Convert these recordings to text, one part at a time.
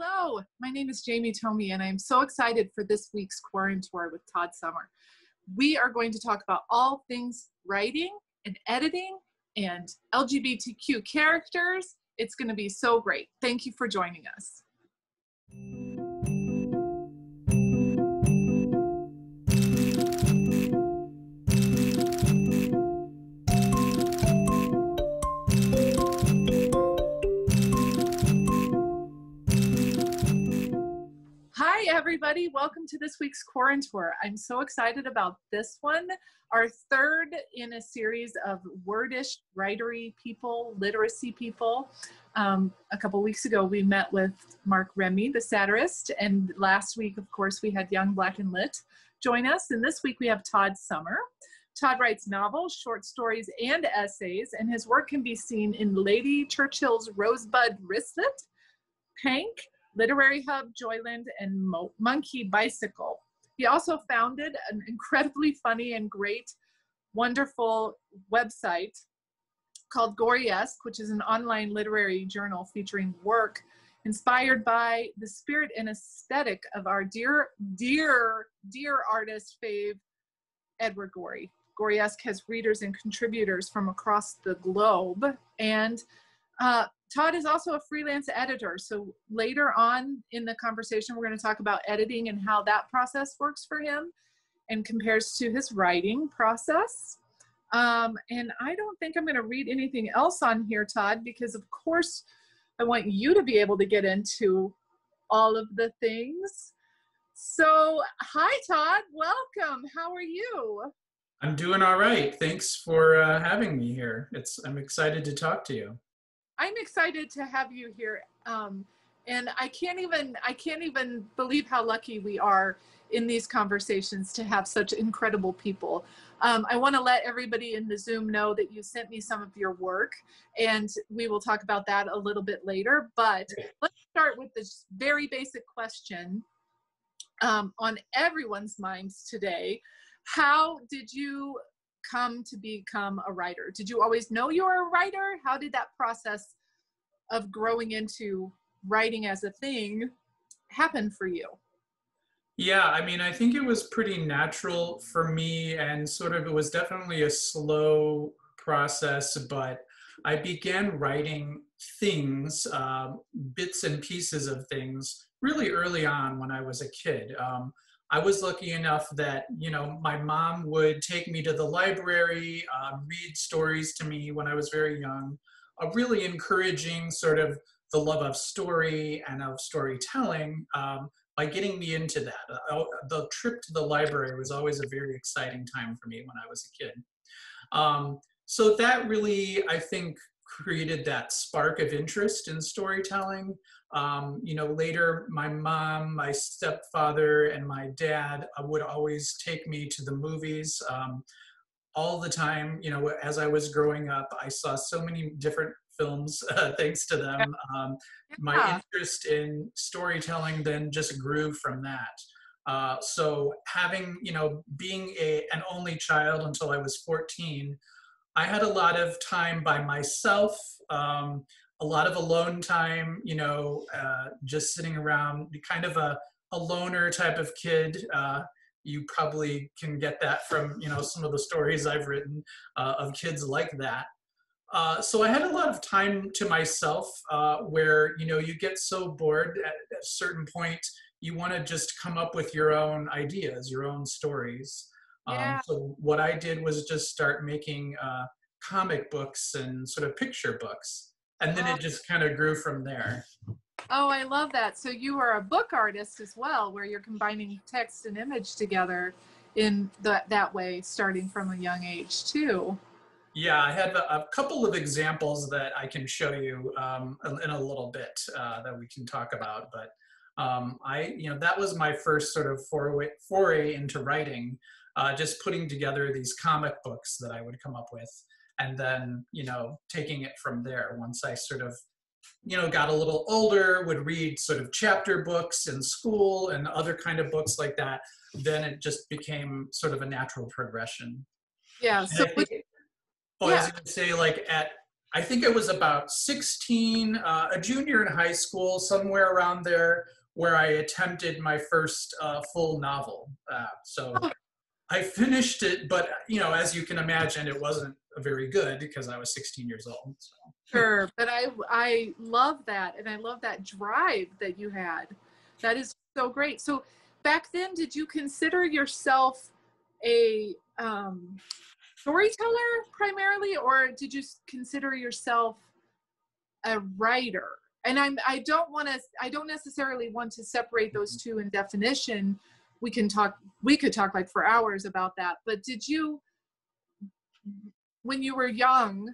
Hello, my name is Jamie Tomey, and I'm so excited for this week's Quarantour with Todd Summar. We are going to talk about all things writing and editing and LGBTQ characters. It's going to be so great. Thank you for joining us. Hi, everybody. Welcome to this week's Quarantour. I'm so excited about this one, our third in a series of wordish, writery people, literacy people. A couple weeks ago, we met with Mark Remy, the satirist, and last week, of course, we had Young, Black, and Lit join us, and this week we have Todd Summar. Todd writes novels, short stories, and essays, and his work can be seen in Lady Churchill's Rosebud, Wristlet, PANK, Literary Hub, Joyland, and Monkeybicycle. He also founded an incredibly funny and great, wonderful website called Goreyesque, which is an online literary journal featuring work inspired by the spirit and aesthetic of our dear artist fave, Edward Gorey. Goreyesque has readers and contributors from across the globe, and Todd is also a freelance editor. So later on in the conversation, we're going to talk about editing and how that process works for him and compares to his writing process. And I don't think I'm going to read anything else on here, Todd, because of course I want you to be able to get into all of the things. So hi, Todd, welcome. How are you? I'm doing all right. Thanks for having me here. I'm excited to talk to you. I'm excited to have you here, and I can't even believe how lucky we are in these conversations to have such incredible people. I want to let everybody in the Zoom know that you sent me some of your work, and we will talk about that a little bit later. But let's start with this very basic question on everyone's minds today. How did you come to become a writer? Did you always know you were a writer? How did that process of growing into writing as a thing happen for you? Yeah, I mean, I think it was pretty natural for me, and it was definitely a slow process, but I began writing things, bits and pieces of things really early on when I was a kid. I was lucky enough that, my mom would take me to the library, read stories to me when I was very young, really encouraging sort of the love of story and of storytelling by getting me into that. The trip to the library was always a very exciting time for me when I was a kid. So that really, I think, created that spark of interest in storytelling. Later, my mom, my stepfather, and my dad would always take me to the movies all the time. As I was growing up, I saw so many different films thanks to them. My interest in storytelling then just grew from that. So having, being an only child until I was 14, I had a lot of time by myself, a lot of alone time, just sitting around, kind of a loner type of kid. You probably can get that from, some of the stories I've written of kids like that. So I had a lot of time to myself where, you get so bored at a certain point, you want to just come up with your own ideas, your own stories. Yeah. So what I did was just start making comic books and sort of picture books. And then it just kind of grew from there. Oh, I love that. So you are a book artist as well, where you're combining text and image together in that way, starting from a young age too. Yeah, I have a couple of examples that I can show you in a little bit that we can talk about. But that was my first sort of foray into writing, just putting together these comic books that I would come up with. And then, taking it from there. Once I sort of, got a little older, would read sort of chapter books in school and other kind of books like that, then it just became sort of a natural progression. Yeah. So I was going to say, like, I think I was about 16, a junior in high school, somewhere around there, where I attempted my first full novel. So I finished it, but as you can imagine, it wasn't very good because I was 16 years old. So. Sure, but I love that, and I love that drive that you had. That is so great. So back then, did you consider yourself a storyteller primarily, or did you consider yourself a writer? And I don't necessarily want to separate those two in definition. We could talk like for hours about that. But did you, when you were young,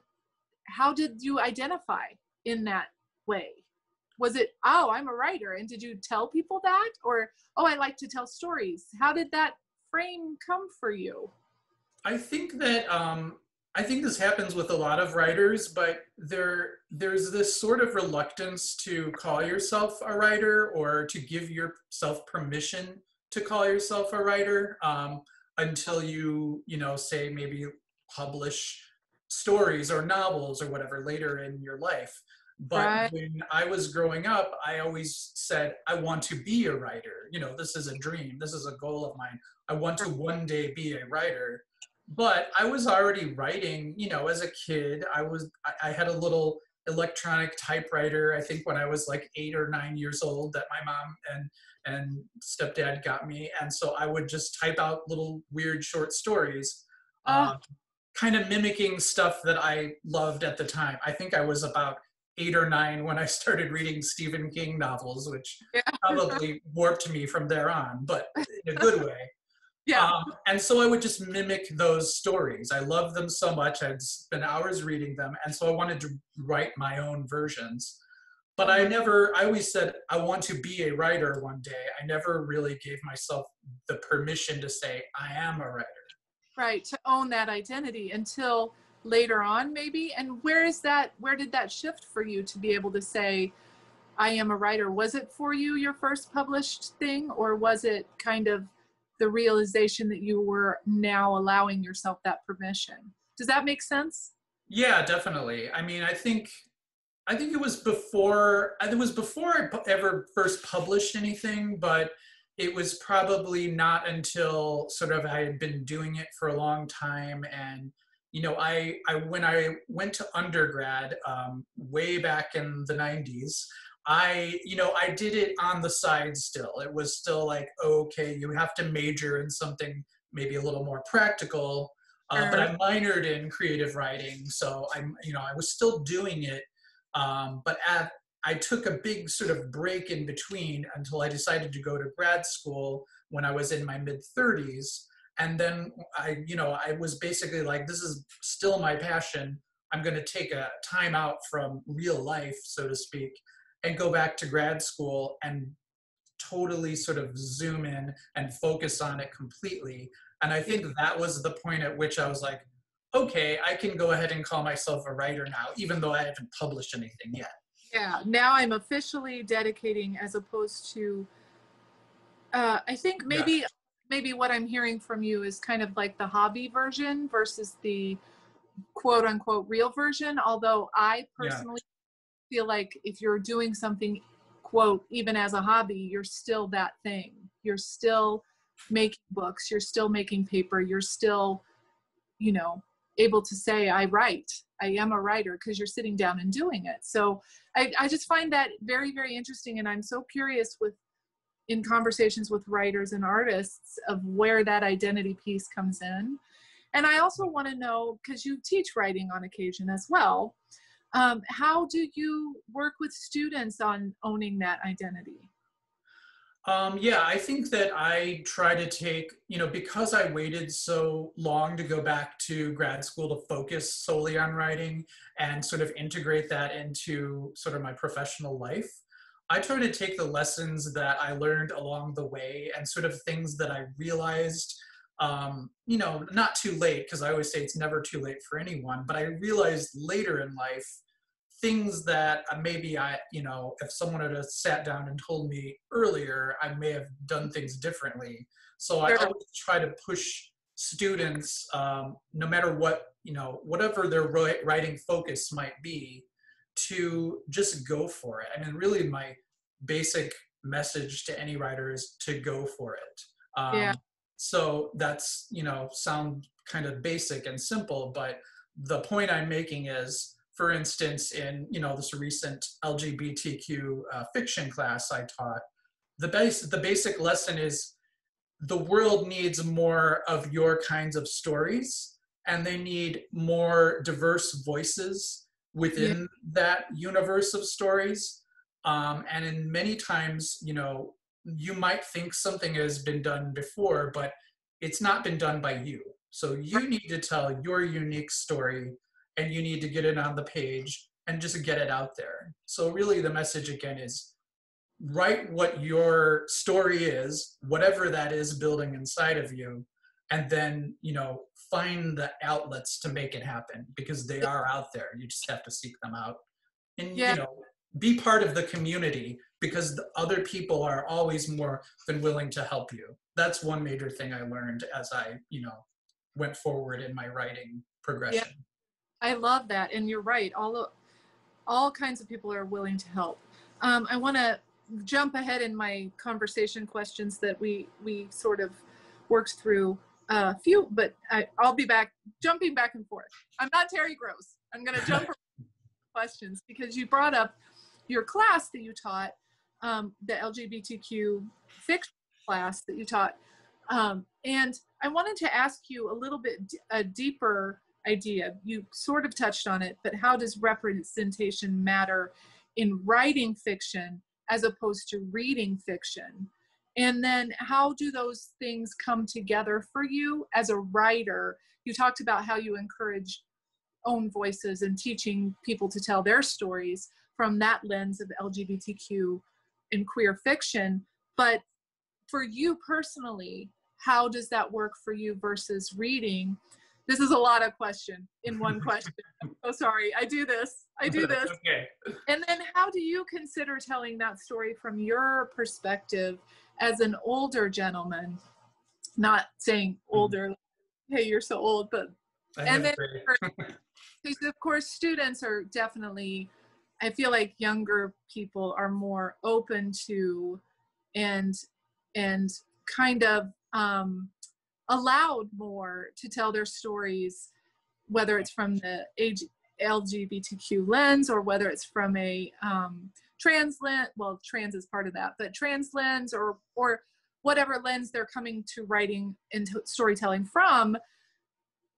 how did you identify in that way? Was it, oh, I'm a writer, and did you tell people that? Or, oh, I like to tell stories? How did that frame come for you? I think that I think this happens with a lot of writers, but there's this sort of reluctance to call yourself a writer or to give yourself permission to call yourself a writer until you say maybe publish stories or novels or whatever later in your life. But Right. when I was growing up, I always said, I want to be a writer. This is a dream. This is a goal of mine. I want to one day be a writer. But I was already writing, as a kid. I had a little electronic typewriter, I think when I was like 8 or 9 years old, that my mom and stepdad got me. And so I would just type out little weird short stories. Oh, Kind of mimicking stuff that I loved at the time. I think I was about 8 or 9 when I started reading Stephen King novels, which yeah. probably warped me from there on, but in a good way. Yeah. And so I would just mimic those stories. I loved them so much. I'd spend hours reading them. And so I wanted to write my own versions. But I always said, I want to be a writer one day. I never really gave myself the permission to say, I am a writer. Right, to own that identity until later on, maybe. And where did that shift for you to be able to say, I am a writer? Was it for you your first published thing, or was it kind of the realization that you were now allowing yourself that permission? Does that make sense? Yeah, definitely. I mean, I think it was before I ever first published anything, but it was probably not until sort of I had been doing it for a long time. And, I when I went to undergrad way back in the 90s, I did it on the side still. It was still like, okay, you have to major in something maybe a little more practical. But I minored in creative writing. So I was still doing it. But I took a big sort of break in between until I decided to go to grad school when I was in my mid-30s. And then I was basically like, this is still my passion. I'm going to take a time out from real life, so to speak, and go back to grad school and totally sort of zoom in and focus on it completely. And I think that was the point at which I was like, okay, I can go ahead and call myself a writer now, even though I haven't published anything yet. Yeah, now I'm officially dedicating, as opposed to, I think maybe what I'm hearing from you is kind of like the hobby version versus the quote unquote real version. Although I personally feel like if you're doing something, quote, even as a hobby, you're still that thing. You're still making books, you're still making paper, you're still, able to say, I write, I am a writer, because you're sitting down and doing it. So I just find that very, very interesting. And I'm so curious in conversations with writers and artists of where that identity piece comes in. And I also want to know, because you teach writing on occasion as well, how do you work with students on owning that identity? I think that I try to take, because I waited so long to go back to grad school to focus solely on writing and sort of integrate that into sort of my professional life, I try to take the lessons that I learned along the way and sort of things that I realized, not too late, because I always say it's never too late for anyone, but I realized later in life things that maybe if someone had sat down and told me earlier, I may have done things differently. So I always try to push students, no matter what, whatever their writing focus might be, to just go for it. I mean, really my basic message to any writer is to go for it. Yeah. So that's, sound kind of basic and simple, but the point I'm making is, for instance, in, this recent LGBTQ fiction class I taught, the basic lesson is the world needs more of your kinds of stories, and they need more diverse voices within that universe of stories. And in many times, you might think something has been done before, but it's not been done by you. So you need to tell your unique story, and you need to get it on the page and just get it out there. So really the message again is, write what your story is, whatever that is building inside of you, and then, find the outlets to make it happen, because they are out there. You just have to seek them out. And, be part of the community, because the other people are always more than willing to help you. That's one major thing I learned as I, went forward in my writing progression. Yeah, I love that. And you're right. All kinds of people are willing to help. I want to jump ahead in my conversation questions that we sort of worked through a few, but I'll be jumping back and forth. I'm not Terry Gross. I'm going to jump around questions, because you brought up your class that you taught, the LGBTQ fiction class that you taught. And I wanted to ask you a little bit a deeper idea. You sort of touched on it, but how does representation matter in writing fiction as opposed to reading fiction? And then how do those things come together for you as a writer? You talked about how you encourage own voices and teaching people to tell their stories from that lens of LGBTQ and queer fiction. But for you personally, how does that work for you versus reading? This is a lot of question in one question. I'm so sorry. I do this. Okay. And then how do you consider telling that story from your perspective as an older gentleman? Not saying older, hey, you're so old, but and then because of course students are definitely, I feel like younger people are more open to and kind of allowed more to tell their stories, whether it's from the LGBTQ lens or whether it's from a trans lens. Well, trans is part of that, but trans lens or whatever lens they're coming to writing and storytelling from.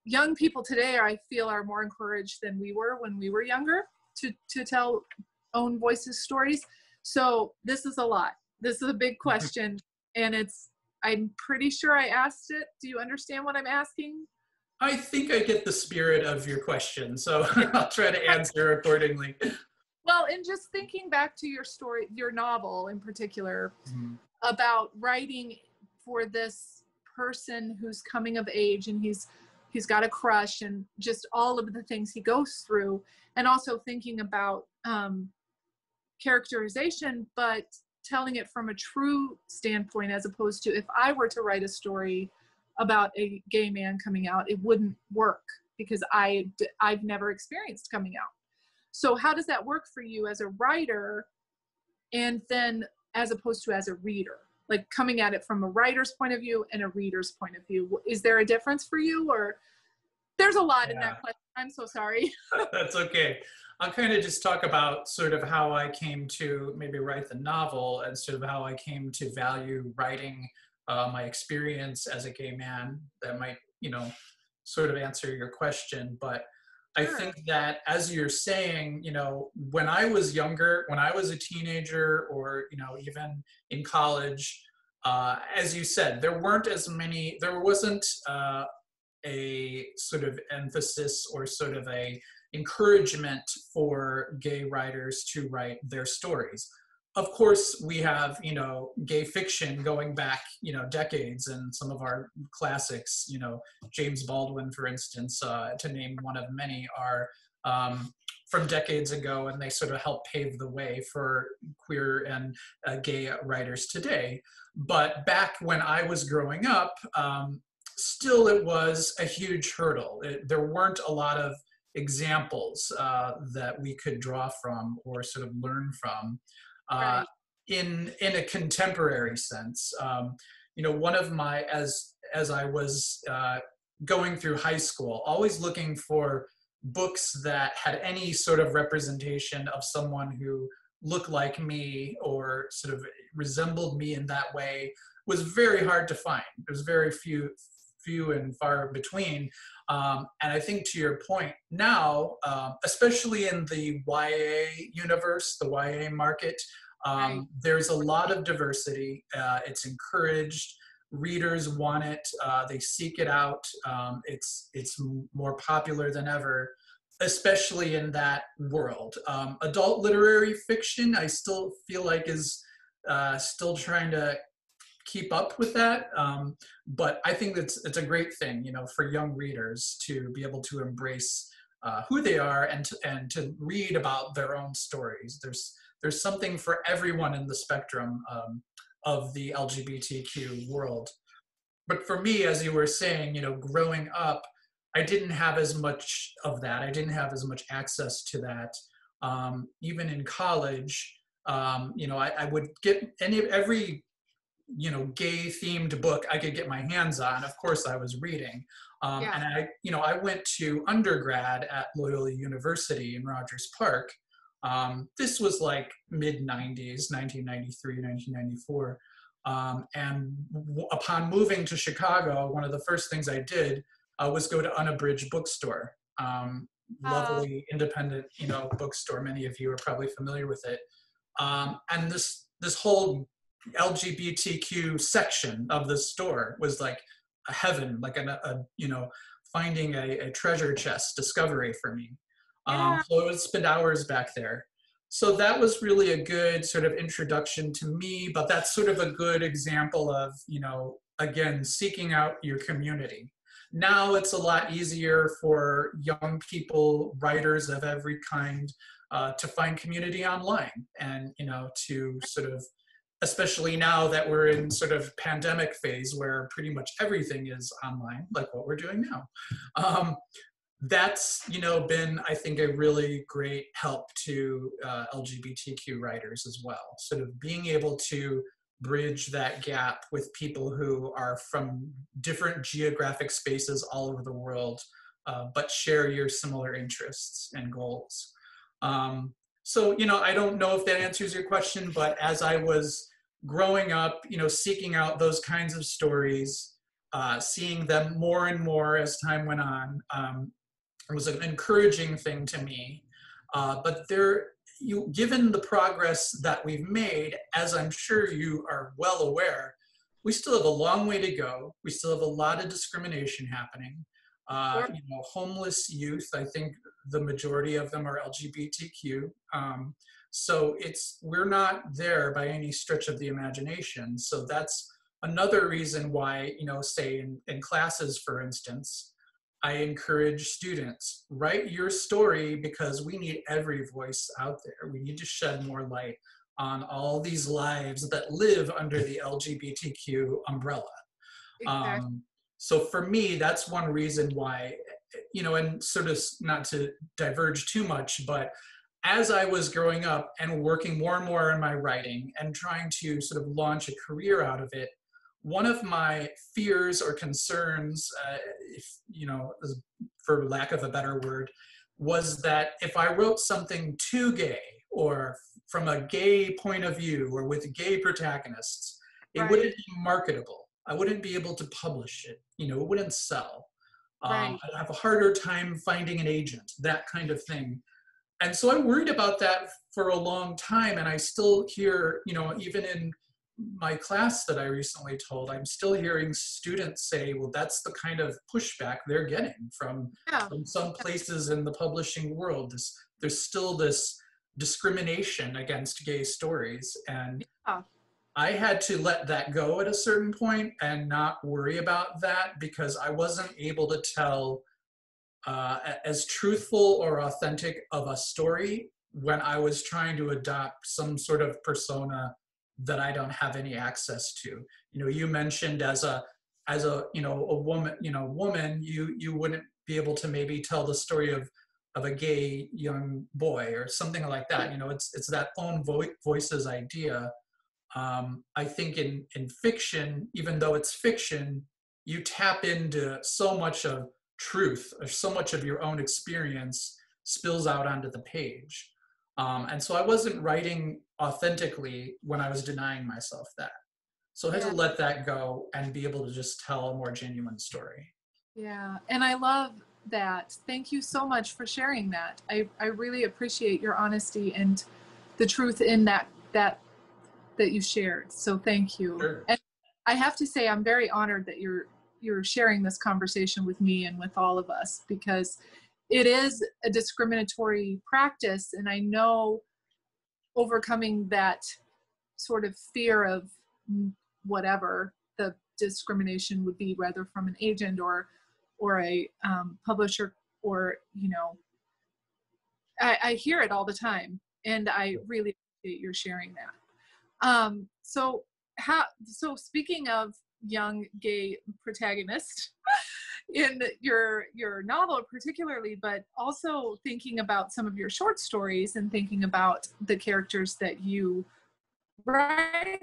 Young people today, I feel, are more encouraged than we were when we were younger to tell own voices stories. So this is a lot. This is a big question, and I'm pretty sure I asked it. Do you understand what I'm asking? I think I get the spirit of your question, so I'll try to answer accordingly. Well, and just thinking back to your story, your novel in particular, about writing for this person who's coming of age, and he's got a crush, and just all of the things he goes through, and also thinking about characterization, but telling it from a true standpoint, as opposed to if I were to write a story about a gay man coming out, it wouldn't work because I've never experienced coming out. So how does that work for you as a writer, and then as opposed to as a reader, like coming at it from a writer's point of view and a reader's point of view? Is there a difference for you, or there's a lot in that question? I'm so sorry. That's okay. I'll kind of just talk about sort of how I came to maybe write the novel, and sort of how I came to value writing my experience as a gay man. That might, sort of answer your question. But I think that, as you're saying, when I was younger, when I was a teenager, or, even in college, as you said, there wasn't a sort of emphasis or sort of a encouragement for gay writers to write their stories. Of course, we have, gay fiction going back, decades, and some of our classics, James Baldwin, for instance, to name one of many, are from decades ago, and they sort of help pave the way for queer and gay writers today. But back when I was growing up, still it was a huge hurdle. There weren't a lot of examples that we could draw from or sort of learn from Right. in a contemporary sense. You know, one of my, as I was going through high school, always looking for books that had any sort of representation of someone who looked like me or sort of resembled me in that way was very hard to find. There's very few and far between. And I think to your point now, especially in the YA universe, the YA market, Right. there's a lot of diversity. It's encouraged. Readers want it. They seek it out. It's more popular than ever, especially in that world. Adult literary fiction, I still feel like is still trying to keep up with that. But I think it's a great thing, you know, for young readers to be able to embrace who they are and to read about their own stories. There's something for everyone in the spectrum of the LGBTQ world. But for me, as you were saying, you know, growing up, I didn't have as much of that. I didn't have as much access to that. Even in college, you know, I would get every, you know, gay themed book I could get my hands on. Of course, I was reading. Yeah. And I went to undergrad at Loyola University in Rogers Park. This was like mid-90s, 1993, 1994. And upon moving to Chicago, one of the first things I did was go to Unabridged Bookstore. Lovely independent, you know, bookstore. Many of you are probably familiar with it. And this whole LGBTQ section of the store was like a heaven, like a you know, finding a treasure chest discovery for me. Yeah. So I would spend hours back there. So that was really a good sort of introduction to me, but that's sort of a good example of, you know, again, seeking out your community. Now it's a lot easier for young people, writers of every kind, to find community online and, you know, to sort of, especially now that we're in sort of pandemic phase where pretty much everything is online, like what we're doing now. That's, you know, been, I think, a really great help to LGBTQ writers as well. Sort of being able to bridge that gap with people who are from different geographic spaces all over the world, but share your similar interests and goals. So, you know, I don't know if that answers your question, but as I was growing up, you know, seeking out those kinds of stories, seeing them more and more as time went on, it was an encouraging thing to me. But given the progress that we've made, as I'm sure you are well aware, we still have a long way to go. We still have a lot of discrimination happening. Sure. You know, homeless youth, I think the majority of them are LGBTQ. So we're not there by any stretch of the imagination. So that's another reason why, you know, say in classes, for instance, I encourage students, write your story because we need every voice out there. We need to shed more light on all these lives that live under the LGBTQ umbrella. Exactly. So for me, that's one reason why, you know, and sort of not to diverge too much, but as I was growing up and working more and more in my writing and trying to sort of launch a career out of it, one of my fears or concerns, if, you know, for lack of a better word, was that if I wrote something too gay or from a gay point of view or with gay protagonists, it Right. wouldn't be marketable. I wouldn't be able to publish it. You know, it wouldn't sell. Right. I'd have a harder time finding an agent, that kind of thing. And so I worried about that for a long time. And I still hear, you know, even in my class that I recently told, I'm still hearing students say, well, that's the kind of pushback they're getting from some places in the publishing world. There's still this discrimination against gay stories. And Yeah. I had to let that go at a certain point and not worry about that because I wasn't able to tell as truthful or authentic of a story when I was trying to adopt some sort of persona that I don't have any access to. You know, you mentioned as a as a, a woman, you wouldn't be able to maybe tell the story of a gay young boy or something like that. It's that own voices idea. I think in fiction, even though it's fiction, you tap into so much of truth, or so much of your own experience spills out onto the page. And so I wasn't writing authentically when I was denying myself that. So I had Yeah. to let that go and be able to just tell a more genuine story. Yeah, and I love that. Thank you so much for sharing that. I really appreciate your honesty and the truth in that you shared. So thank you. Sure. And I have to say I'm very honored that you're sharing this conversation with me and with all of us, because it is a discriminatory practice, and I know overcoming that sort of fear of whatever the discrimination would be, whether from an agent or a publisher, or I hear it all the time, and I really appreciate your sharing that. So speaking of young gay protagonists in your novel particularly, but also thinking about some of your short stories and thinking about the characters that you write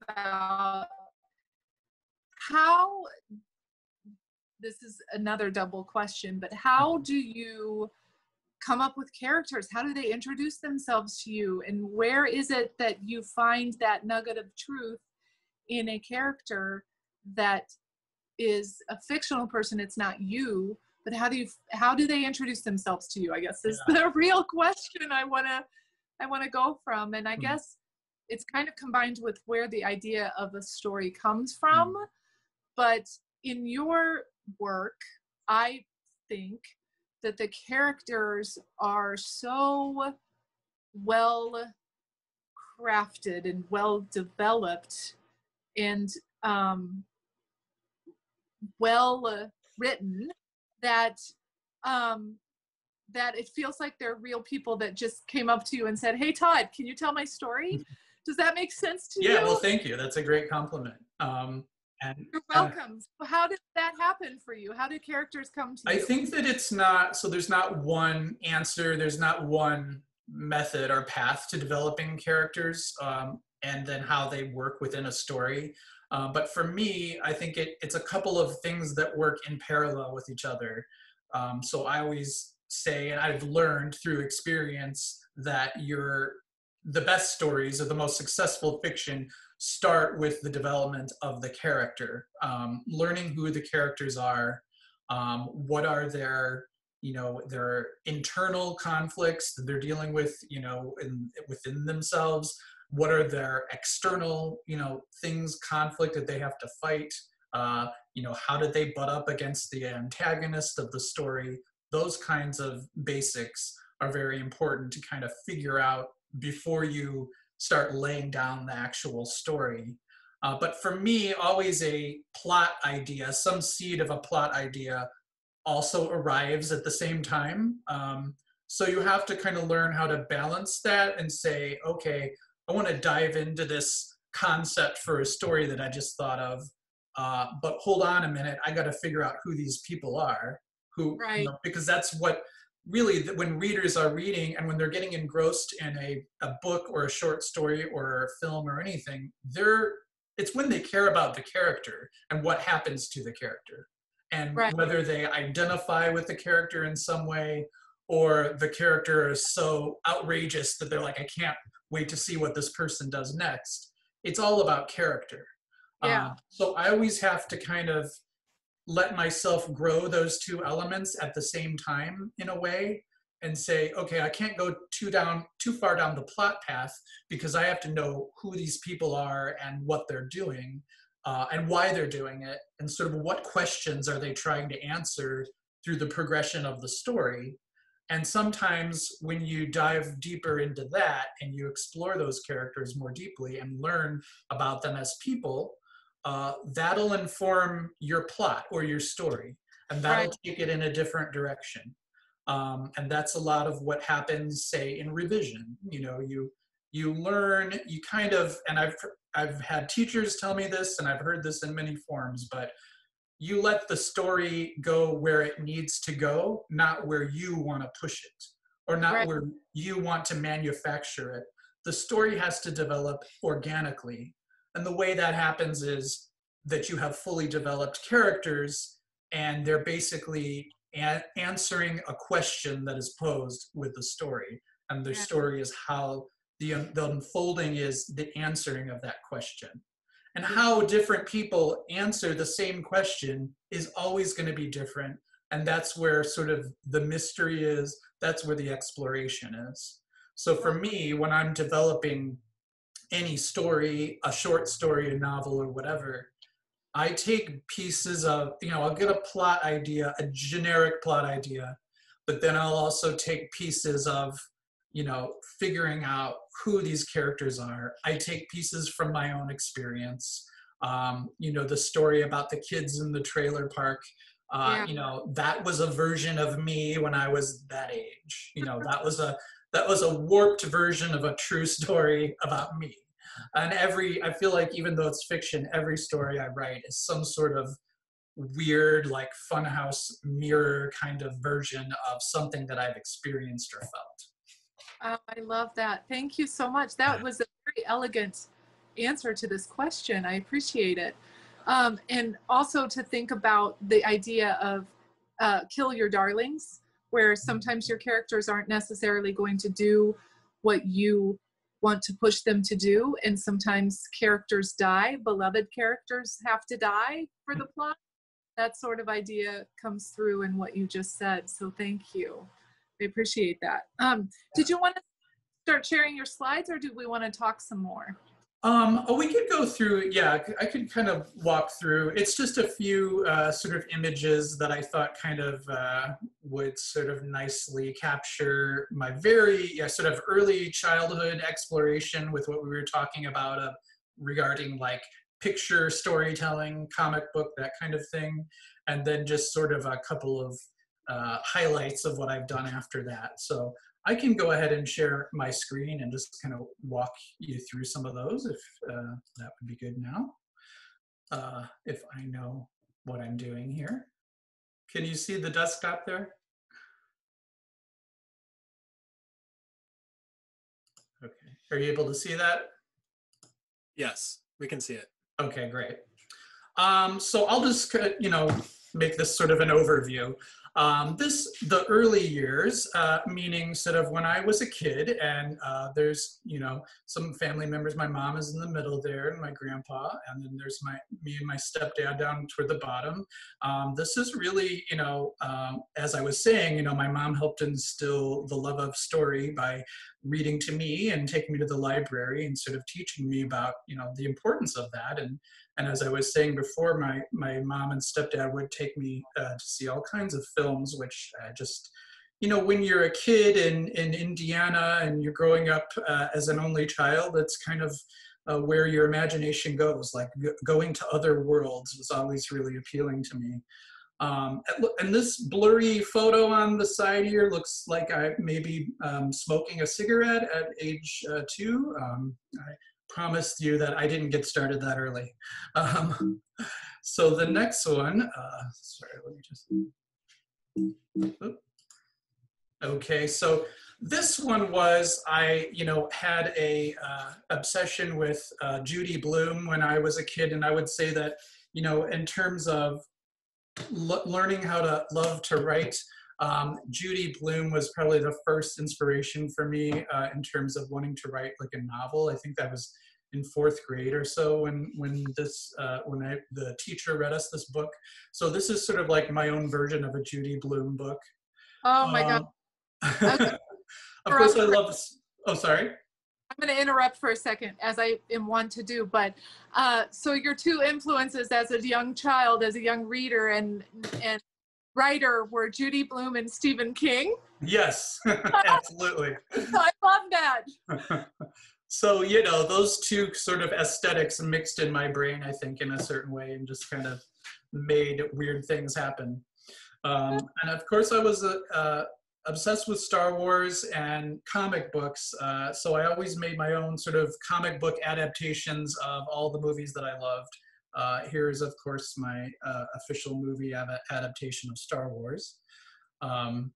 about, how, this is another double question, but how do you come up with characters? How do they introduce themselves to you? And where is it that you find that nugget of truth in a character that is a fictional person? It's not you, but how do they introduce themselves to you, I guess, is the real question I want to go from. And I guess it's kind of combined with where the idea of a story comes from. But in your work, I think that the characters are so well crafted and well developed and well written that that it feels like they're real people that just came up to you and said, "Hey Todd, can you tell my story?" Does that make sense to you? Yeah, well, thank you. That's a great compliment. And you're welcome. So how did that happen for you? How did characters come to you? I think that it's not, so there's not one answer, there's not one method or path to developing characters, and then how they work within a story. But for me, I think it's a couple of things that work in parallel with each other. So I always say, and I've learned through experience, that the best stories or the most successful fiction start with the development of the character, learning who the characters are, what are their internal conflicts that they're dealing with, within themselves, what are their external, things, conflict that they have to fight, how did they butt up against the antagonist of the story. Those kinds of basics are very important to kind of figure out before you start laying down the actual story. But for me, always a plot idea, some seed of a plot idea also arrives at the same time. So you have to kind of learn how to balance that and say, okay, I want to dive into this concept for a story that I just thought of, but hold on a minute, I got to figure out who these people are, right. Because that's what really, when readers are reading and when they're getting engrossed in a book or a short story or a film or anything, it's when they care about the character and what happens to the character, and right. whether they identify with the character in some way, or the character is so outrageous that they're like, I can't wait to see what this person does next. It's all about character. Yeah. So I always have to kind of let myself grow those two elements at the same time in a way, and say, okay, I can't go too far down the plot path, because I have to know who these people are and what they're doing, and why they're doing it, and sort of what questions are they trying to answer through the progression of the story. And sometimes when you dive deeper into that and you explore those characters more deeply and learn about them as people, that'll inform your plot or your story, and that'll right. take it in a different direction. And that's a lot of what happens, say, in revision. You learn, you kind of, and I've had teachers tell me this, and I've heard this in many forms, but you let the story go where it needs to go, not where you want to push it, or not Right. where you want to manufacture it. The story has to develop organically. And the way that happens is that you have fully developed characters, and they're basically answering a question that is posed with the story. And the Yeah. story is how the unfolding is the answering of that question. And how different people answer the same question is always going to be different. And that's where sort of the mystery is, that's where the exploration is. So for me, when I'm developing any story, a short story, a novel, or whatever, I take pieces of, I'll get a plot idea, a generic plot idea, but then I'll also take pieces of, figuring out who these characters are. I take pieces from my own experience. The story about the kids in the trailer park, that was a version of me when I was that age. That was a warped version of a true story about me. And I feel like even though it's fiction, every story I write is some sort of weird, like funhouse mirror kind of version of something that I've experienced or felt. I love that. Thank you so much. That was a very elegant answer to this question. I appreciate it. And also to think about the idea of kill your darlings, where sometimes your characters aren't necessarily going to do what you want to push them to do. And sometimes characters die, beloved characters have to die for the plot. That sort of idea comes through in what you just said. So thank you. I appreciate that. Did you want to start sharing your slides, or do we want to talk some more? We could go through, I could kind of walk through. It's just a few sort of images that I thought kind of would sort of nicely capture my very sort of early childhood exploration with what we were talking about regarding like picture storytelling, comic book, that kind of thing. And then just sort of a couple of highlights of what I've done after that. So I can go ahead and share my screen and just kind of walk you through some of those if that would be good now. If I know what I'm doing here. Can you see the desktop there? Okay, are you able to see that? Yes, we can see it. Okay, great. So I'll just, make this sort of an overview. The early years, meaning sort of when I was a kid, and there's, some family members, my mom is in the middle there, and my grandpa, and then there's me and my stepdad down toward the bottom. This is really, as I was saying, my mom helped instill the love of story by reading to me and taking me to the library and sort of teaching me about, the importance of that. And as I was saying before, my mom and stepdad would take me to see all kinds of films, which just, when you're a kid in Indiana and you're growing up as an only child, that's kind of where your imagination goes. Like going to other worlds was always really appealing to me. And this blurry photo on the side here looks like I may be smoking a cigarette at age 2. I promised you that I didn't get started that early. So the next one, sorry, let me just, okay, so this one was, I had a obsession with Judy Blume when I was a kid, and I would say that, in terms of learning how to love to write, Judy Blume was probably the first inspiration for me in terms of wanting to write like a novel. I think that was in 4th grade or so when the teacher read us this book. So this is sort of like my own version of a Judy Blume book. Oh my God. Of course I love this. Oh, sorry. I'm going to interrupt for a second, as I am wont to do, but so your two influences as a young child, as a young reader and writer were Judy Blume and Stephen King? Yes, absolutely. I love that. So, those two sort of aesthetics mixed in my brain, I think, in a certain way, and just kind of made weird things happen. And of course, I was obsessed with Star Wars and comic books, so I always made my own sort of comic book adaptations of all the movies that I loved. Here is, of course, my official movie adaptation of Star Wars. Of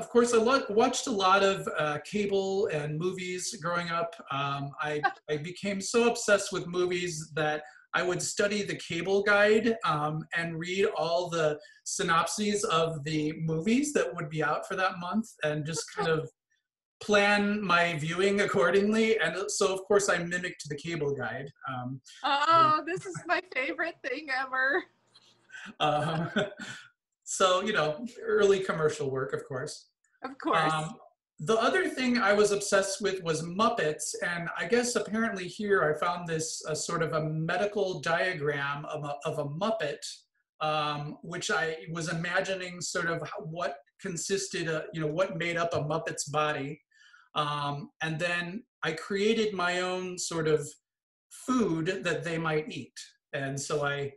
course, I watched a lot of cable and movies growing up. I became so obsessed with movies that I would study the cable guide and read all the synopses of the movies that would be out for that month and just kind of plan my viewing accordingly. And so, of course, I mimicked the cable guide. This is my favorite thing ever. So, you know, early commercial work, of course. Of course. The other thing I was obsessed with was Muppets, and I guess apparently here I found this sort of a medical diagram of a Muppet, which I was imagining sort of what consisted of, you know, what made up a Muppet's body. And then I created my own sort of food that they might eat. And so I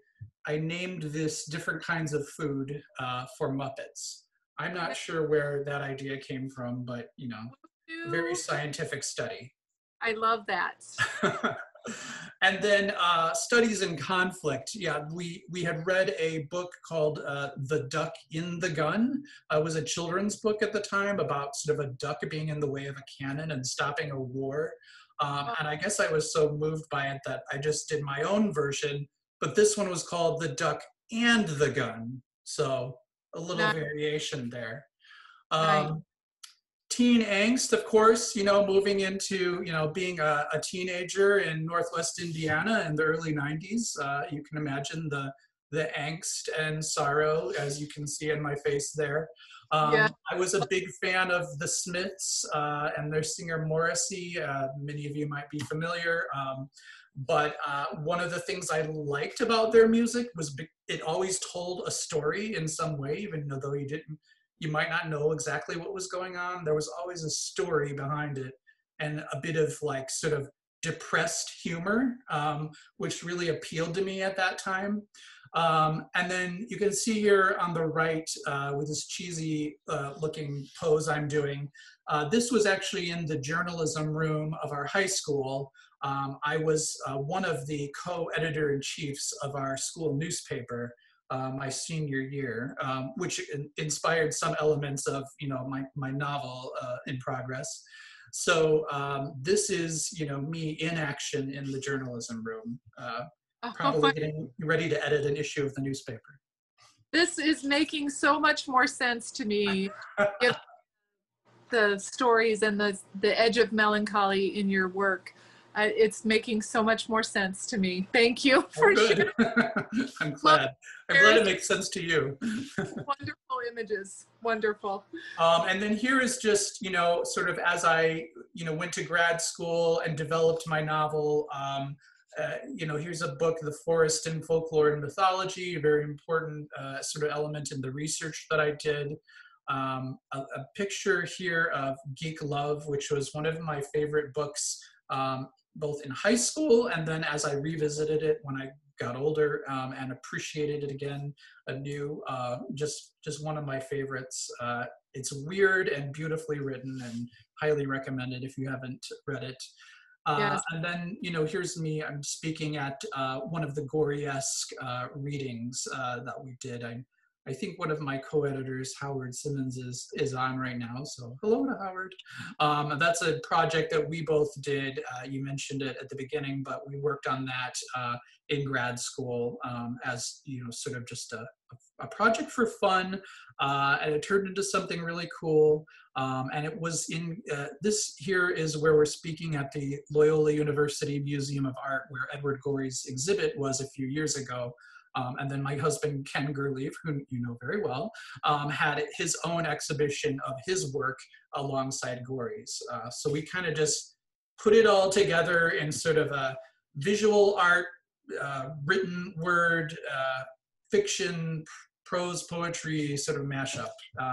named this different kinds of food for Muppets. I'm not sure where that idea came from, but, you know, very scientific study. I love that. And then Studies in Conflict. Yeah, we had read a book called The Duck in the Gun. It was a children's book at the time about sort of a duck being in the way of a cannon and stopping a war. And I guess I was so moved by it that I just did my own version, but this one was called The Duck and the Gun. So a little variation there. Teen angst, of course, you know, moving into, you know, being a teenager in Northwest Indiana in the early 90s. You can imagine the angst and sorrow, as you can see in my face there. I was a big fan of the Smiths and their singer Morrissey. Many of you might be familiar. But one of the things I liked about their music was it always told a story in some way, even though you might not know exactly what was going on. There was always a story behind it and a bit of like sort of depressed humor, which really appealed to me at that time. And then you can see here on the right with this cheesy looking pose I'm doing, this was actually in the journalism room of our high school. I was one of the co-editor-in-chiefs of our school newspaper my senior year, which inspired some elements of, you know, my novel in progress. So this is, you know, me in action in the journalism room, probably getting ready to edit an issue of the newspaper. This is making so much more sense to me. The stories and the edge of melancholy in your work. It's making so much more sense to me. Thank you for sharing. I'm glad. I'm glad it makes sense to you. Wonderful images. Wonderful. And then here is just, you know, sort of as I, you know, went to grad school and developed my novel, you know, here's a book, The Forest in Folklore and Mythology, a very important sort of element in the research that I did. A picture here of Geek Love, which was one of my favorite books, both in high school and then as I revisited it when I got older and appreciated it again anew. Just one of my favorites. It's weird and beautifully written and highly recommended if you haven't read it. Yes. And then, you know, here's me, I'm speaking at one of the Goreyesque readings that we did. I think one of my co-editors, Howard Simmons, is on right now. So hello to Howard. That's a project that we both did. You mentioned it at the beginning, but we worked on that in grad school as, you know, sort of just a project for fun. And it turned into something really cool. And it was in, this here is where we're speaking at the Loyola University Museum of Art, where Edward Gorey's exhibit was a few years ago. And then my husband, Ken Gerlief, who you know very well, had his own exhibition of his work alongside Gorey's. So we kind of just put it all together in sort of a visual art, written word, fiction, prose poetry sort of mashup,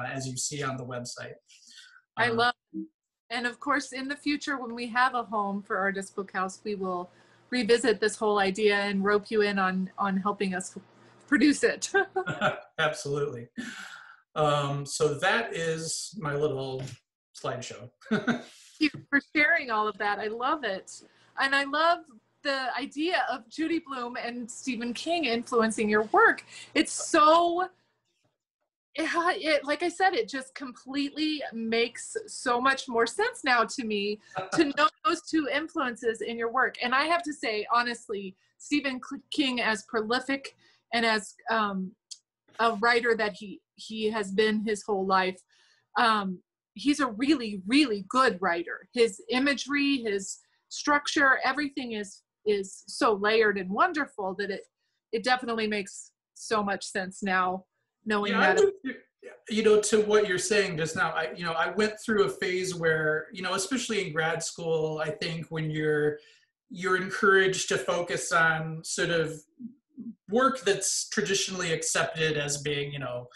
as you see on the website. I love it. And of course, in the future, when we have a home for Artist Book House, we will revisit this whole idea and rope you in on helping us produce it. Absolutely. So that is my little slideshow. Thank you for sharing all of that. I love it. And I love the idea of Judy Blume and Stephen King influencing your work, it's so, like I said, it just completely makes so much more sense now to me to know those two influences in your work. And I have to say, honestly, Stephen King, as prolific and as a writer that he has been his whole life, he's a really, really good writer. His imagery, his structure, everything is so layered and wonderful that it definitely makes so much sense now, knowing that. You know, to what you're saying just now, I went through a phase where, you know, especially in grad school, I think when you're encouraged to focus on sort of work that's traditionally accepted as being, you know,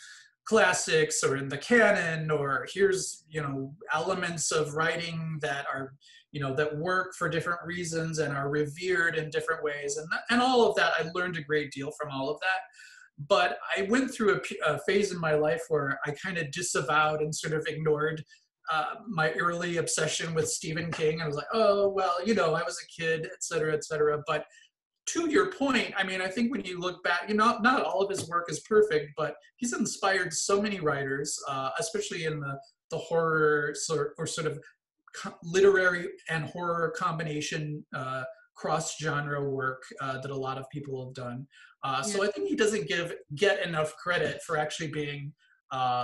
classics or in the canon, or here's, you know, elements of writing that are, you know, that work for different reasons and are revered in different ways. And all of that, I learned a great deal from all of that. But I went through a phase in my life where I kind of disavowed and sort of ignored my early obsession with Stephen King. I was like, oh, well, you know, I was a kid, et cetera, et cetera. But to your point, I mean, I think when you look back, you know, not all of his work is perfect, but he's inspired so many writers, especially in the horror sort of literary and horror combination cross-genre work that a lot of people have done. So I think he doesn't get enough credit for actually being,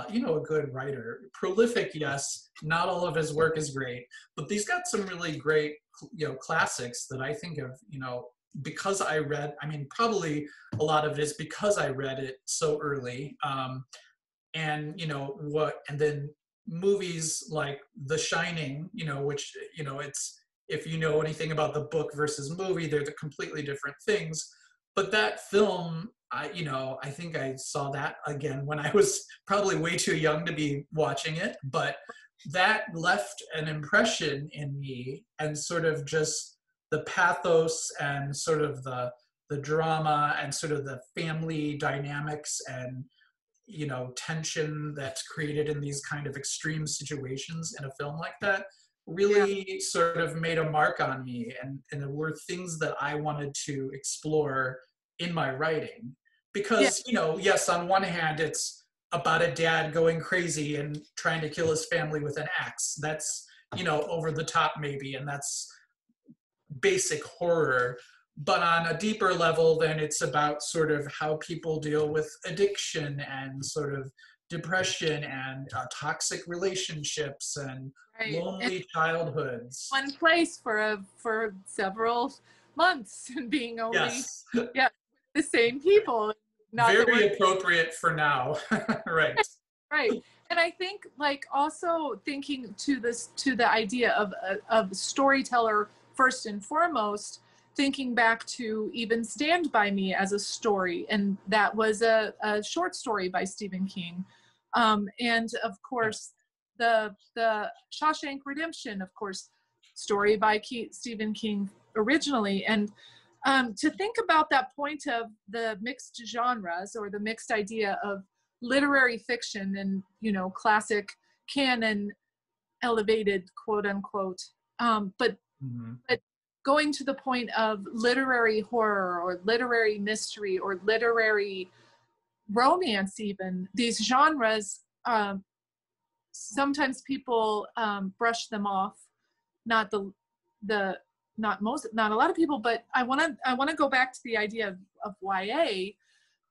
you know, a good writer. Prolific, yes. Not all of his work is great, but he's got some really great, you know, classics that I think of, you know, because I read. I mean, probably a lot of it is because I read it so early, and you know and then movies like The Shining, you know, which, you know, it's, if you know anything about the book versus movie, they're the completely different things. But that film, I think I saw that again when I was probably way too young to be watching it, but that left an impression in me, and sort of just the pathos and sort of the drama and sort of the family dynamics and, you know, tension that's created in these kind of extreme situations in a film like that really sort of made a mark on me, and there were things that I wanted to explore in my writing. Because, you know, yes, on one hand, it's about a dad going crazy and trying to kill his family with an axe. That's, you know, over the top maybe, and that's basic horror. But on a deeper level, then it's about sort of how people deal with addiction and sort of depression and toxic relationships and lonely childhoods. One place for several months and being only the same people. Not very appropriate for now. Right. Right. And I think, like, also thinking to the idea of storyteller first and foremost, thinking back to even Stand By Me as a story, and that was a short story by Stephen King. And of course, the Shawshank Redemption, of course, story by Stephen King originally. And to think about that point of the mixed genres, or the mixed idea of literary fiction and, you know, classic canon elevated, quote unquote, but going to the point of literary horror or literary mystery or literary romance, even these genres, sometimes people brush them off. Not a lot of people, but I want to go back to the idea of YA,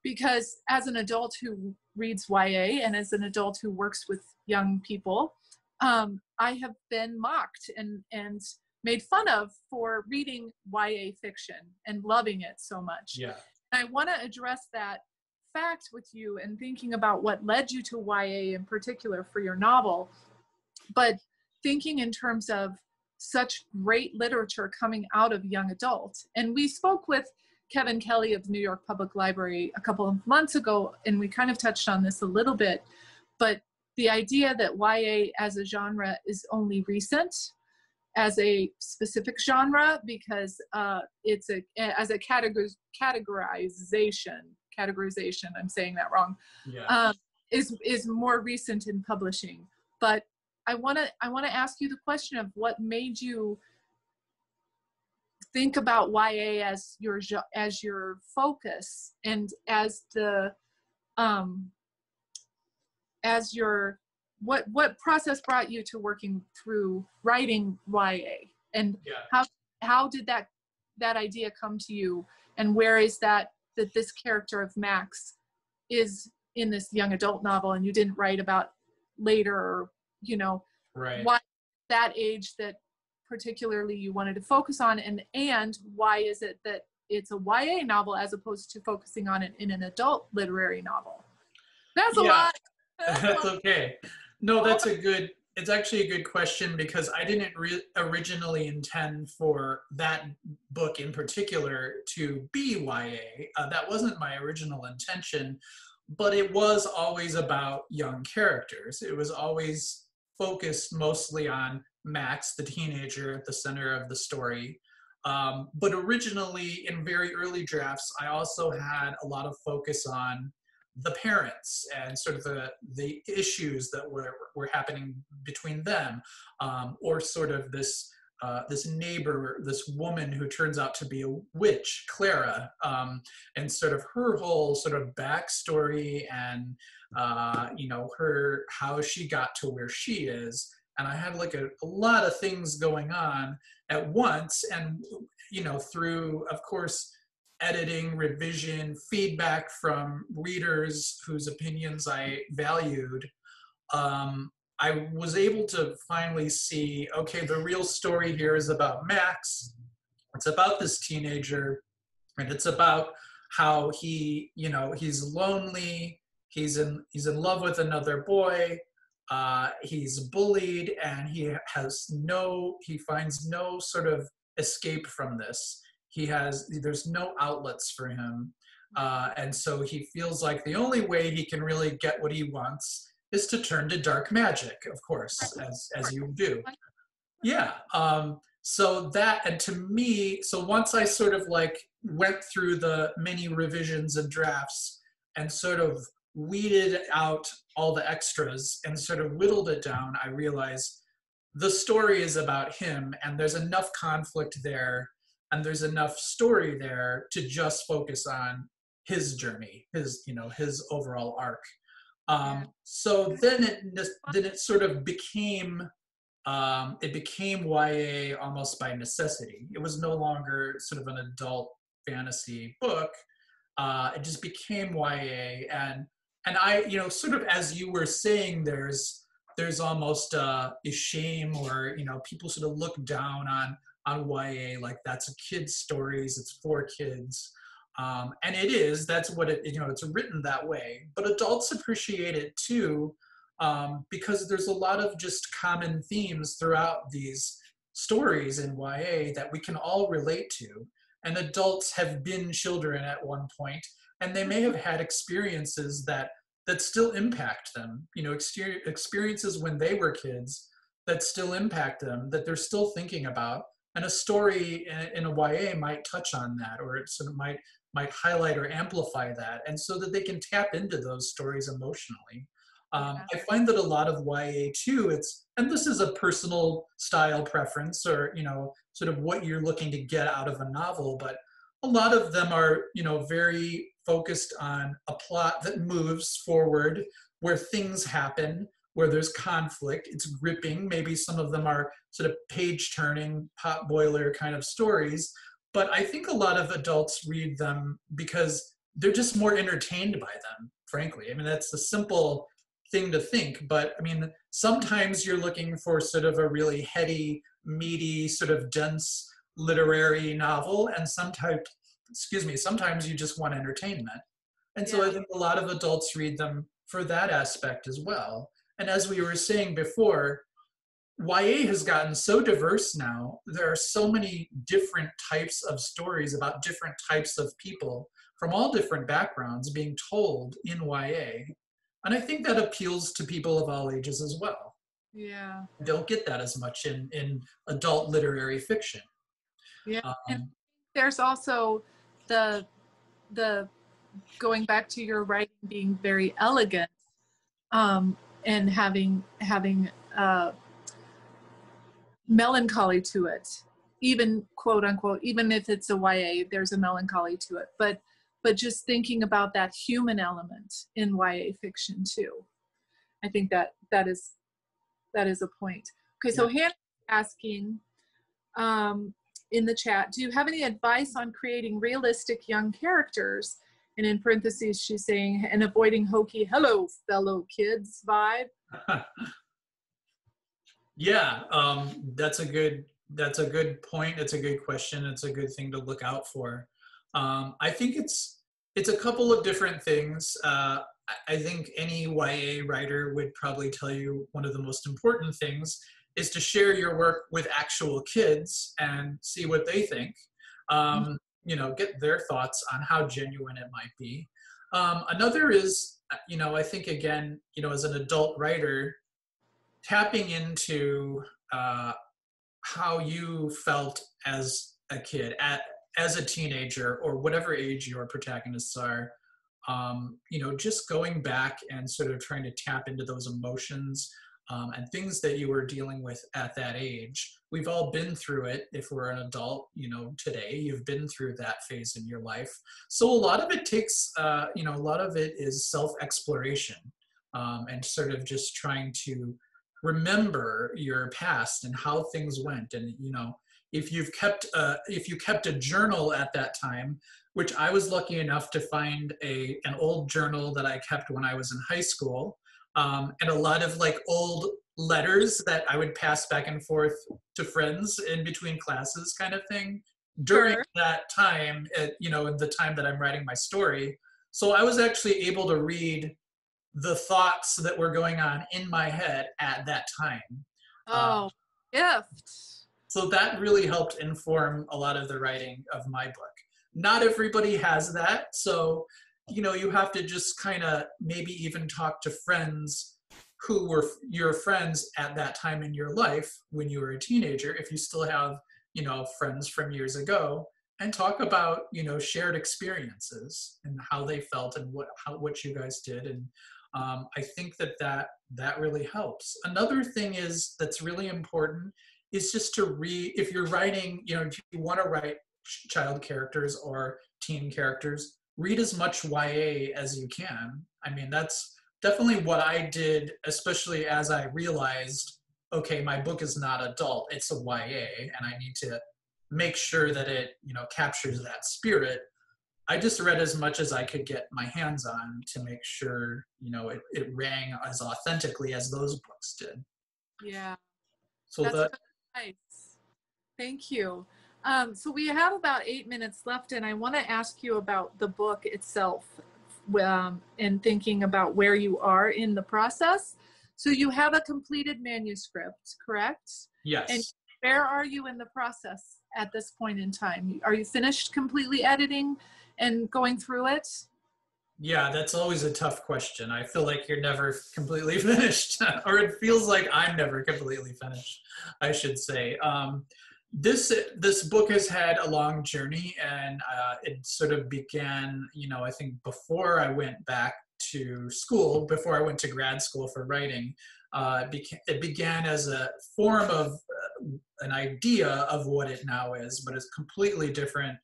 because as an adult who reads YA and as an adult who works with young people, I have been mocked and made fun of for reading YA fiction and loving it so much. Yeah. And I want to address that fact with you and thinking about what led you to YA in particular for your novel, but thinking in terms of such great literature coming out of young adult. And we spoke with Kevin Kelly of the New York Public Library a couple of months ago, and we kind of touched on this a little bit, but the idea that YA as a genre is only recent as a specific genre, because it's as a categorization, I'm saying that wrong, is more recent in publishing. But I want to ask you the question of what made you think about YA as your focus, and as the what process brought you to working through writing YA, and how did that idea come to you, and where is that this character of Max is in this young adult novel, and you didn't write about later, or right. why that age that particularly you wanted to focus on, and why is it that it's a YA novel as opposed to focusing on it in an adult literary novel? That's a lot. That's okay. No, it's actually a good question, because I didn't originally intend for that book in particular to be YA. That wasn't my original intention, but it was always about young characters. It was always focused mostly on Max, the teenager, at the center of the story. But originally, in very early drafts, I also had a lot of focus on the parents and sort of the issues that were happening between them, or sort of this neighbor, this woman who turns out to be a witch, Clara, and sort of her whole sort of backstory, and how she got to where she is. And I had like a lot of things going on at once, and through, of course, editing, revision, feedback from readers whose opinions I valued, I was able to finally see, okay, the real story here is about Max. It's about this teenager, and it's about how he's lonely, he's in love with another boy, he's bullied, and he finds no sort of escape from this. There's no outlets for him. And so he feels like the only way he can really get what he wants is to turn to dark magic, of course, as you do. Yeah. So that, and to me, so once I sort of like went through the many revisions and drafts and sort of weeded out all the extras and sort of whittled it down, I realized the story is about him, and there's enough conflict there, and there's enough story there to just focus on his journey, his overall arc. So then it sort of became YA almost by necessity. It was no longer sort of an adult fantasy book. It just became YA, and I, sort of as you were saying, there's almost a shame, or people sort of look down on YA, like that's a kid's stories, it's for kids. And it is, that's what it's written that way. But adults appreciate it too, because there's a lot of just common themes throughout these stories in YA that we can all relate to. And adults have been children at one point, and they may have had experiences that still impact them, experiences when they were kids that still impact them, that they're still thinking about. And a story in a YA might touch on that, or it sort of might highlight or amplify that, and so that they can tap into those stories emotionally. I find that a lot of YA too, and this is a personal style preference, or sort of what you're looking to get out of a novel, but a lot of them are very focused on a plot that moves forward, where things happen, where there's conflict, it's gripping. Maybe some of them are sort of page-turning, pot-boiler kind of stories, but I think a lot of adults read them because they're just more entertained by them, frankly. I mean, that's a simple thing to think, but I mean, sometimes you're looking for sort of a really heady, meaty, sort of dense literary novel, and sometimes you just want entertainment. And so I think a lot of adults read them for that aspect as well. And as we were saying before, YA has gotten so diverse now. There are so many different types of stories about different types of people from all different backgrounds being told in YA. And I think that appeals to people of all ages as well. Yeah. You don't get that as much in adult literary fiction. Yeah. And there's also the going back to your writing being very elegant, and having melancholy to it. even quote unquote, even if it's a YA, there's a melancholy to it, but just thinking about that human element in YA fiction too. I think that is a point. Okay, so Hannah's asking in the chat, do you have any advice on creating realistic young characters? And in parentheses, she's saying, and avoiding hokey, hello, fellow kids vibe. Yeah, that's a good point. It's a good question. It's a good thing to look out for. I think it's a couple of different things. I think any YA writer would probably tell you one of the most important things is to share your work with actual kids and see what they think. You know, get their thoughts on how genuine it might be. Another is, you know, I think again, you know, as an adult writer, tapping into how you felt as a kid, as a teenager, or whatever age your protagonists are. You know, just going back and sort of trying to tap into those emotions and things that you were dealing with at that age. We've all been through it. If we're an adult, you know, today, you've been through that phase in your life. So a lot of it takes, you know, a lot of it is self-exploration and sort of just trying to remember your past and how things went. And, you know, if you kept a journal at that time, which I was lucky enough to find an old journal that I kept when I was in high school, and a lot of like old letters that I would pass back and forth to friends in between classes, kind of thing, during that time, you know, the time that I'm writing my story. So I was actually able to read the thoughts that were going on in my head at that time. Oh, gift. So that really helped inform a lot of the writing of my book. Not everybody has that, so you know, you have to just kind of maybe even talk to friends who were your friends at that time in your life when you were a teenager, if you still have, you know, friends from years ago, and talk about, you know, shared experiences and how they felt and what you guys did. And I think that really helps. Another thing is that's really important is just to read. If you're writing, you know, if you want to write child characters or teen characters, read as much YA as you can. I mean, that's definitely what I did, especially as I realized, okay, my book is not adult, it's a YA, and I need to make sure that it, you know, captures that spirit. I just read as much as I could get my hands on to make sure, you know, it rang as authentically as those books did. Yeah. So that's nice. Thank you. So we have about 8 minutes left, and I want to ask you about the book itself and thinking about where you are in the process. So you have a completed manuscript, correct? Yes. And where are you in the process at this point in time? Are you finished completely editing and going through it? Yeah, that's always a tough question. I feel like you're never completely finished, or it feels like I'm never completely finished, I should say. This book has had a long journey, and it sort of began, you know, I think before I went back to school, before I went to grad school for writing. It began as a form of an idea of what it now is, but it's completely different.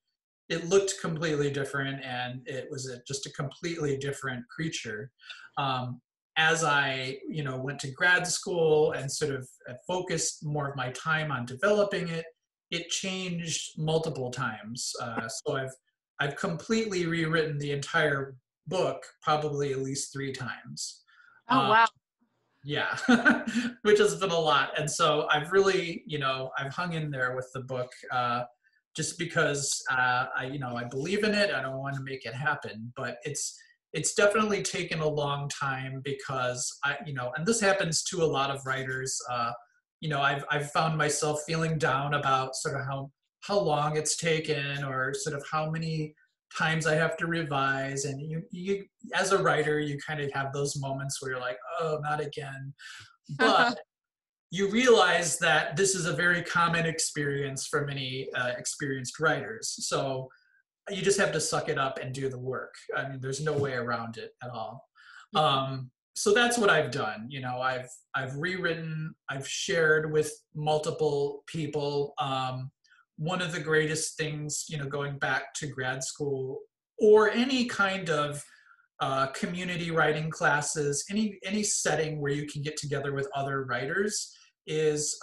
It looked completely different, and it was just a completely different creature. As I, you know, went to grad school and sort of focused more of my time on developing it, it changed multiple times. So I've completely rewritten the entire book probably at least 3 times. Oh, wow. Yeah, which has been a lot. And so I've really, you know, I've hung in there with the book just because I believe in it. I don't want to make it happen, but it's definitely taken a long time because and this happens to a lot of writers. I've found myself feeling down about sort of how long it's taken, or sort of how many times I have to revise. And you as a writer, you kind of have those moments where you're like, oh, not again. But you realize that this is a very common experience for many experienced writers. So you just have to suck it up and do the work. I mean, there's no way around it at all. So that's what I've done. You know, I've rewritten, I've shared with multiple people. one of the greatest things, you know, going back to grad school or any kind of community writing classes, any setting where you can get together with other writers is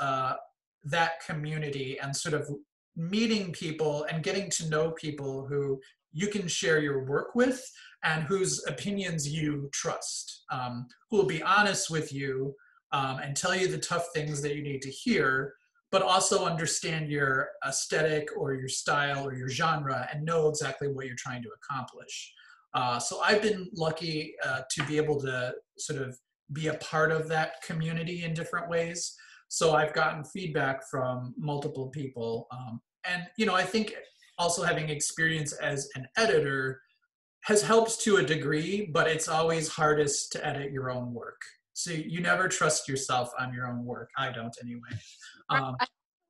that community and sort of meeting people and getting to know people who you can share your work with and whose opinions you trust, who will be honest with you and tell you the tough things that you need to hear, but also understand your aesthetic or your style or your genre and know exactly what you're trying to accomplish. So I've been lucky to be able to sort of be a part of that community in different ways. So I've gotten feedback from multiple people. And, you know, I think also having experience as an editor has helped to a degree, but it's always hardest to edit your own work. So you never trust yourself on your own work. I don't anyway. I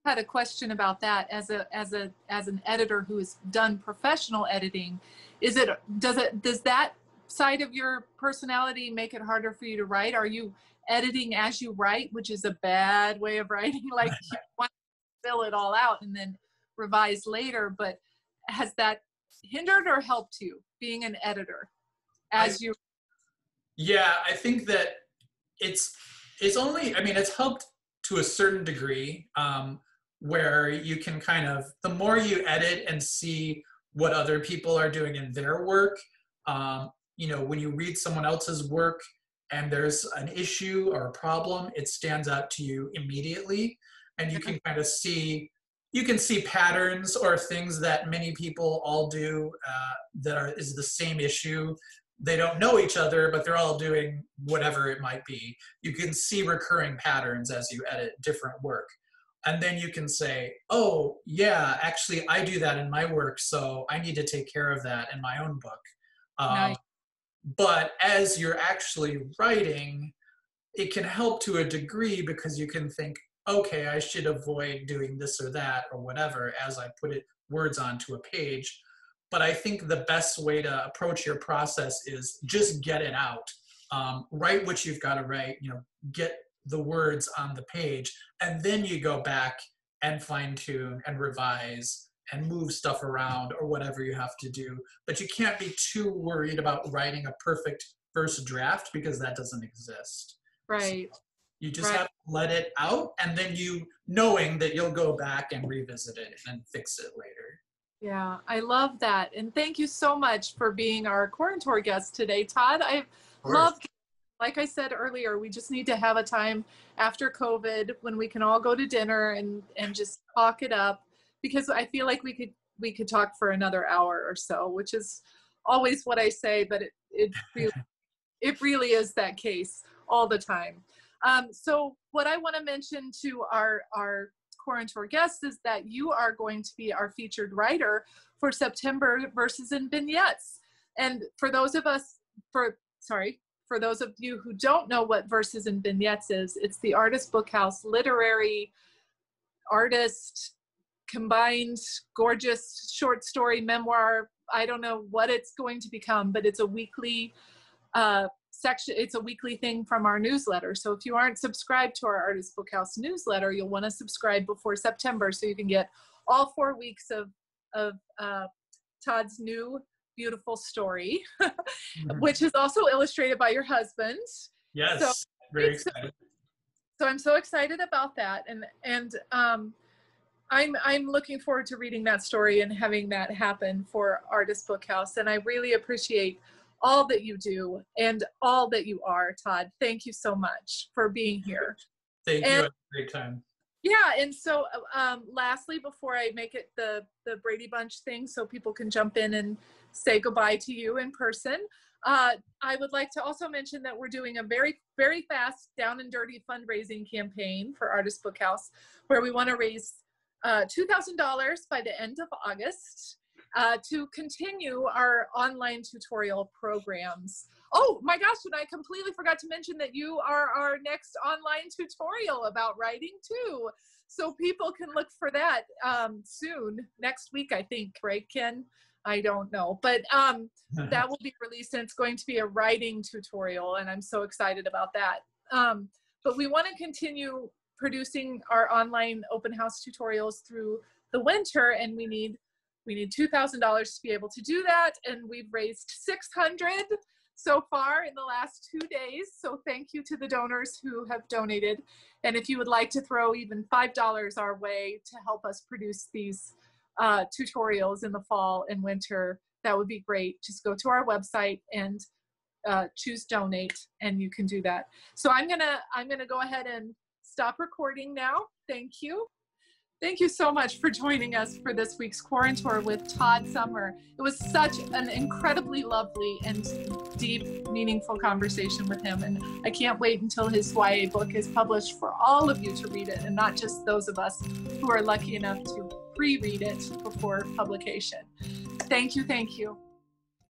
had a question about that as an editor who has done professional editing. Does that side of your personality make it harder for you to write? Are you editing as you write, which is a bad way of writing? Like you want to fill it all out and then revise later, but has that hindered or helped you being an editor as you? Yeah, I think that it's only, I mean, it's helped to a certain degree, where you can kind of, the more you edit and see what other people are doing in their work, you know, when you read someone else's work and there's an issue or a problem, it stands out to you immediately, and you can kind of see, you can see patterns or things that many people all do that is the same issue. They don't know each other, but they're all doing whatever it might be. You can see recurring patterns as you edit different work. And then you can say, oh, yeah, actually, I do that in my work, so I need to take care of that in my own book. Nice. But as you're actually writing, it can help to a degree because you can think, okay, I should avoid doing this or that or whatever as I put words onto a page. But I think the best way to approach your process is just get it out. Write what you've got to write, you know, get the words on the page, and then you go back and fine tune and revise and move stuff around or whatever you have to do. But you can't be too worried about writing a perfect first draft because that doesn't exist. Right. So you just have to let it out, and then knowing that you'll go back and revisit it and fix it later. Yeah, I love that. And thank you so much for being our Quarantour guest today, Todd. I love, like I said earlier, we just need to have a time after COVID when we can all go to dinner and just talk it up, because I feel like we could talk for another hour or so, which is always what I say, but it really is that case all the time. So what I want to mention to our Quarantour guests is that you are going to be our featured writer for September Verses and Vignettes. And for those of you who don't know what Verses and Vignettes is, it's the Artist Bookhouse literary artist combined gorgeous short story memoir. I don't know what it's going to become, but it's a weekly section. It's a weekly thing from our newsletter. So if you aren't subscribed to our Artist Bookhouse newsletter, you'll want to subscribe before September so you can get all 4 weeks of Todd's new beautiful story, which is also illustrated by your husband. Yes, so, very excited. So I'm so excited about that, and I'm looking forward to reading that story and having that happen for Artist Bookhouse. And I really appreciate all that you do and all that you are, Todd. Thank you so much for being here. Thank you. Had a great time. Yeah, and so lastly, before I make it the Brady Bunch thing so people can jump in and say goodbye to you in person, I would like to also mention that we're doing a very, very fast down and dirty fundraising campaign for Artist Bookhouse, where we want to raise $2,000 by the end of August to continue our online tutorial programs. Oh my gosh, and I completely forgot to mention that you are our next online tutorial about writing too. So people can look for that soon, next week, I think, right, Ken? I don't know, but that will be released, and it's going to be a writing tutorial, and I'm so excited about that. But we want to continue producing our online open house tutorials through the winter, and we need $2,000 to be able to do that, and we've raised $600 so far in the last 2 days. So thank you to the donors who have donated. And if you would like to throw even $5 our way to help us produce these tutorials in the fall and winter, that would be great. Just go to our website and choose donate, and you can do that. So I'm gonna go ahead and stop recording now. Thank you. Thank you so much for joining us for this week's Quarantour with Todd Summar. It was such an incredibly lovely and deep, meaningful conversation with him. And I can't wait until his YA book is published for all of you to read it, and not just those of us who are lucky enough to pre-read it before publication. Thank you, thank you.